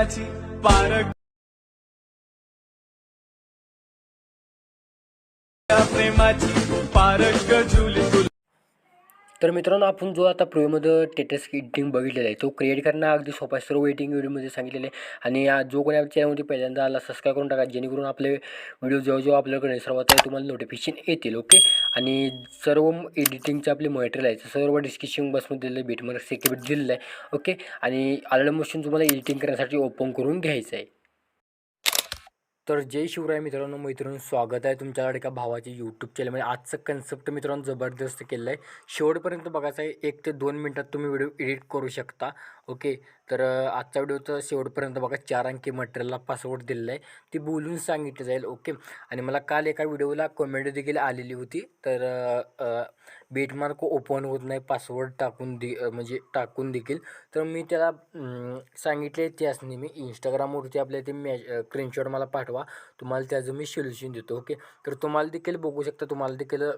प्रेमाची पारख प्रेमाची पारख झुली तुला. तर मित्रांनो, आपण जो आता प्रोमध्ये टेटस एडिटिंग बघितलेला आहे तो क्रिएट करणं अगदी सोपा आहे. सर्व वेटिंग व्हिडिओमध्ये सांगितलेलं आहे. आणि जो कोणी आपल्या चॅनलमध्ये पहिल्यांदा आला सबस्क्राईब करून टाका, जेणेकरून आपले व्हिडिओ जेव्हा अपलोड करेल सर्वात आधी तुम्हाला नोटिफिकेशन येतील. ओके. आणि सर्व एडिटिंगचे आपले मटेरियल आहे सर्व डिस्क्रिप्शन बॉक्समध्ये दिलेलं आहे, बीटमार्क सेक्युरिटी दिलेलं आहे. ओके. आणि आलं मशीन तुम्हाला एडिटिंग करण्यासाठी ओपन करून घ्यायचं आहे. तर जय शिवराय मित्रांनो, स्वागत आहे तुमच्या लाडक्या भावाच्या यूट्यूब चॅनलमध्ये. आजचं कन्सेप्ट मित्रांनो जबरदस्त केलं आहे. शेवटपर्यंत बघायचं आहे. 1 ते 2 मिनटात तुम्ही व्हिडिओ एडिट करू शकता. ओके. तर आजचा व्हिडिओचं शेवटपर्यंत बघा. 4 अंकी मटेरियलला पासवर्ड दिलेला आहे, ती बोलून सांगितलं जाईल. ओके. आणि मला काल एका व्हिडिओला कमेंट देखील आलेली होती. तर बीटमार्क ओपन होत नाही पासवर्ड म्हणजे टाकून देखील. तर मी त्याला सांगितले त्यासनी मी इंस्टाग्रामवरती आपल्या ते स्क्रीनशॉट मला पाठवा, तुम्हाला त्याचं मी सोल्युशन देतो. ओके. तर तुम्हाला देखील बघू शकता, तुम्हाला देखील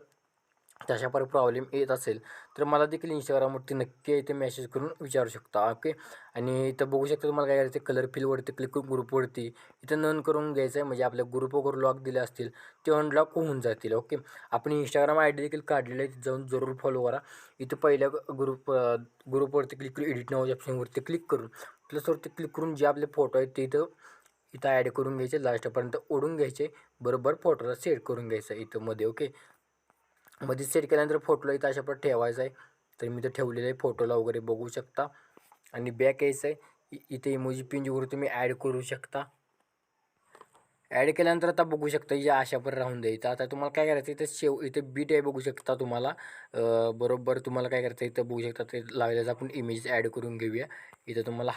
तशा प्रॉब्लेम येत असेल तर मला देखील इंस्टाग्रामवरती नक्की इथे मेसेज करून विचारू शकता. ओके. आणि इथं बघू शकता तुम्हाला काय करायचं, कलर फिलवरती क्लिक करून ग्रुपवरती इथं नन करून घ्यायचं आहे. म्हणजे आपल्या ग्रुप वगैरे लॉक दिले असतील ते अनलॉक होऊन जातील. ओके. आपण इंस्टाग्राम आय डी देखील काढलेलं आहे, जाऊन जरूर फॉलो करा. इथं पहिल्या ग्रुपवरती क्लिक करून एडिट नावाच्या ऑप्शनवरती क्लिक करून प्लसवरती क्लिक करून जे आपले फोटो आहेत ते इथं ॲड करून घ्यायचे, लास्टपर्यंत ओढून घ्यायचे. बरोबर फोटोला सेट करून घ्यायचं इथं मध्ये. ओके. मध्ये सेट केल्यानंतर फोटोला इथं अशा प्रकारे ठेवायचं आहे. तर मी इथं ठेवलेलं आहे फोटोला वगैरे बघू शकता. आणि बॅक यायचं आहे. इथे इमोजी पिंजवर तुम्ही ॲड करू शकता. ॲड केल्यानंतर आता बघू शकता या अशा पर राहून द्यायचं. आता तुम्हाला काय करायचं, इथं इथे बीट आहे बघू शकता तुम्हाला. बरोबर तुम्हाला काय करायचं इथं बघू शकता ते लागल्याचं आपण इमेज ॲड करून घेऊया. इथं तुम्हाला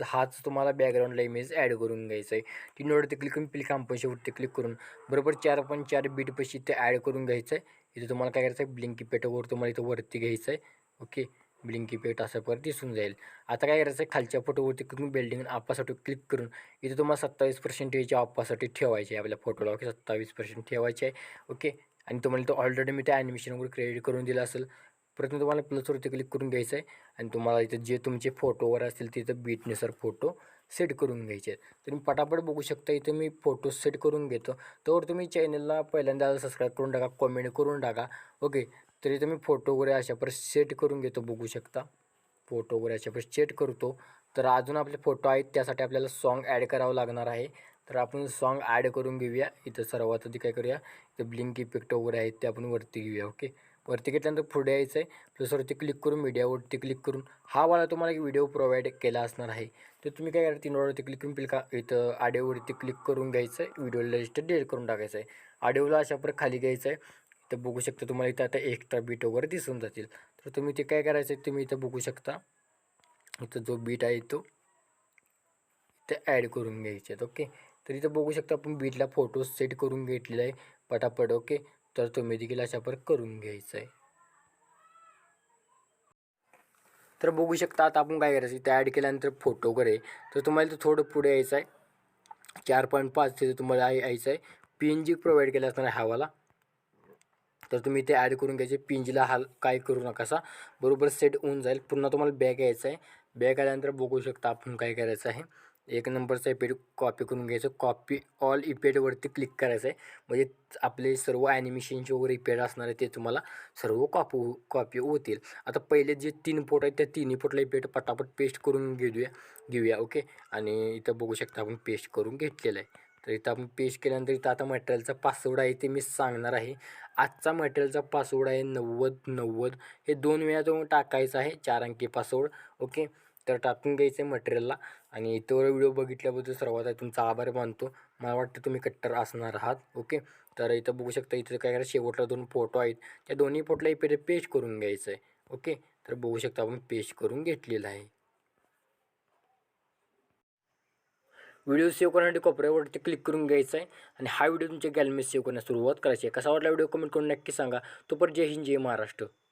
हाच तुम्हाला बॅकग्राऊंडला इमेज ॲड करून घ्यायचा आहे. तीनवरती क्लिक करून कंपोजवरती क्लिक करून बरोबर 4.4 बीटपाशी ते ॲड करून घ्यायचं आहे. इथे तुम्हाला काय करायचं आहे, ब्लिंक इफेक्टवर तुम्हाला इथं वरती घ्यायचं आहे. ओके. ब्लिंक इफेक्ट असं परत दिसून जाईल. आता काय करायचं आहे, खालच्या फोटोवरती क्लिक बिल्डिंग आपासाठी क्लिक करून इथे तुम्हाला 27% आपासाठी ठेवायचे आहे आपल्या फोटोला. ओके. 27% ठेवायचे आहे. ओके. आणि तुम्हाला इथं ऑलरेडी मी ते ॲनिमेशन वगैरे क्रिएट करून दिलं असेल. प्रथम तुम्हाला प्लसवरती क्लिक करून घ्यायचं आहे. आणि तुम्हाला इथं जे तुमचे फोटोवर असतील तिथं बीटनुसार फोटो सेट करून घ्यायचे आहेत. तुम्ही पटापट बघू शकता इथं मी फोटो सेट करून घेतो. तर तुम्ही चॅनलला पहिल्यांदा सबस्क्राईब करून टाका, कमेंट करून टाका. ओके. तर इथं मी फोटो वगैरे अशा सेट करून घेतो बघू शकता. फोटो वगैरे अशा सेट करतो. तर अजून आपले फोटो आहेत, त्यासाठी आपल्याला सॉन्ग ॲड करावं लागणार आहे. तर आपण सॉन्ग ॲड करून घेऊया. इथं सर्वात आधी काय करूया, इथं ब्लिंक इफेक्ट वगैरे आहेत ते आपण वरती घेऊया. ओके. वरती घेतल्यानंतर पुढे यायचं आहे. प्लसवरती क्लिक करून मीडियावरती क्लिक करून हा वाला तुम्हाला एक व्हिडिओ प्रोव्हाइड केला असणार आहे. तर तुम्ही काय करा, 3 वरती क्लिक करून इथं ऑडिओवरती क्लिक करून घ्यायचं आहे. व्हिडिओला रजिस्टर डिलीट करून टाकायचं आहे. ऑडिओला अशा प्रकारे खाली घ्यायचं आहे. तर बघू शकता तुम्हाला इथं आता एक्स्ट्रा बीट वगैरे दिसून जातील. तर तुम्ही ते काय करायचं आहे, तुम्ही इथं बघू शकता. इथं जो बीट आहे तो इथं ॲड करून घ्यायचे आहेत. ओके. तर इथं बघू शकता आपण बीटला फोटो सेट करून घेतलेला आहे पटापट. ओके. तर तुम्ही देखील अशा प्रकारे करून घ्यायचं आहे. तर बघू शकता आता आपण काय करायचं, इथं ॲड केल्यानंतर फोटो वगैरे तर तुम्हाला इथं थोडं पुढे यायचं आहे. 4.5 तिथं तुम्हाला यायचं आहे. PNG प्रोव्हाइड केला असणार आहे हवाला. तर तुम्ही ते ॲड करून घ्यायचे. पिंजला काय करू नकासा, बरोबर सेट होऊन जाईल. पुन्हा तुम्हाला बॅक यायचं आहे. बॅक आल्यानंतर बघू शकता आपण काय करायचं आहे, 1 नंबरचा इफेक्ट कॉपी करून घ्यायचं. कॉपी ऑल इफेक्टवरती क्लिक करायचं आहे. म्हणजे आपले सर्व ॲनिमेशनचे वगैरे इफेक्ट असणार आहे ते तुम्हाला सर्व कॉपी होतील. आता पहिले जे 3 फोटो आहेत त्या तिन्ही फोटोला इफेक्ट पटापट पेस्ट करून घेऊया. ओके. आणि इथं बघू शकता आपण पेस्ट करून घेतलेलं आहे. तर इथं आपण पेस्ट केल्यानंतर इथं आता मटेरियलचा पासवर्ड आहे ते मी सांगणार आहे. आजचा मटेरियलचा पासवर्ड आहे 9090. हे 2 वेळा तो टाकायचा आहे, 4 अंकी पासवर्ड. ओके. तर टाकून घ्यायचं आहे मटेरियलला. आणि इथं व्हिडिओ बघितल्याबद्दल सर्वात तुमचा आभार मानतो. मला वाटतं तुम्ही कट्टर असणार आहात. ओके. तर इथं बघू शकता इथं काय करायचं, शेवटला 2 फोटो आहेत त्या दोन्ही फोटोला इथे पेस्ट करून घ्यायचं आहे. ओके. तर बघू शकता आपण पेस्ट करून घेतलेलं आहे. व्हिडिओ सेव्ह करण्यासाठी कोपऱ्यावरती क्लिक करून घ्यायचं आहे. आणि हा व्हिडिओ तुमच्या गॅलरीमध्ये सेव्ह करण्यास सुरुवात करायची आहे. कसा वाटला व्हिडिओ कमेंट करून नक्की सांगा. तोपर्यंत जय हिंद, जय महाराष्ट्र.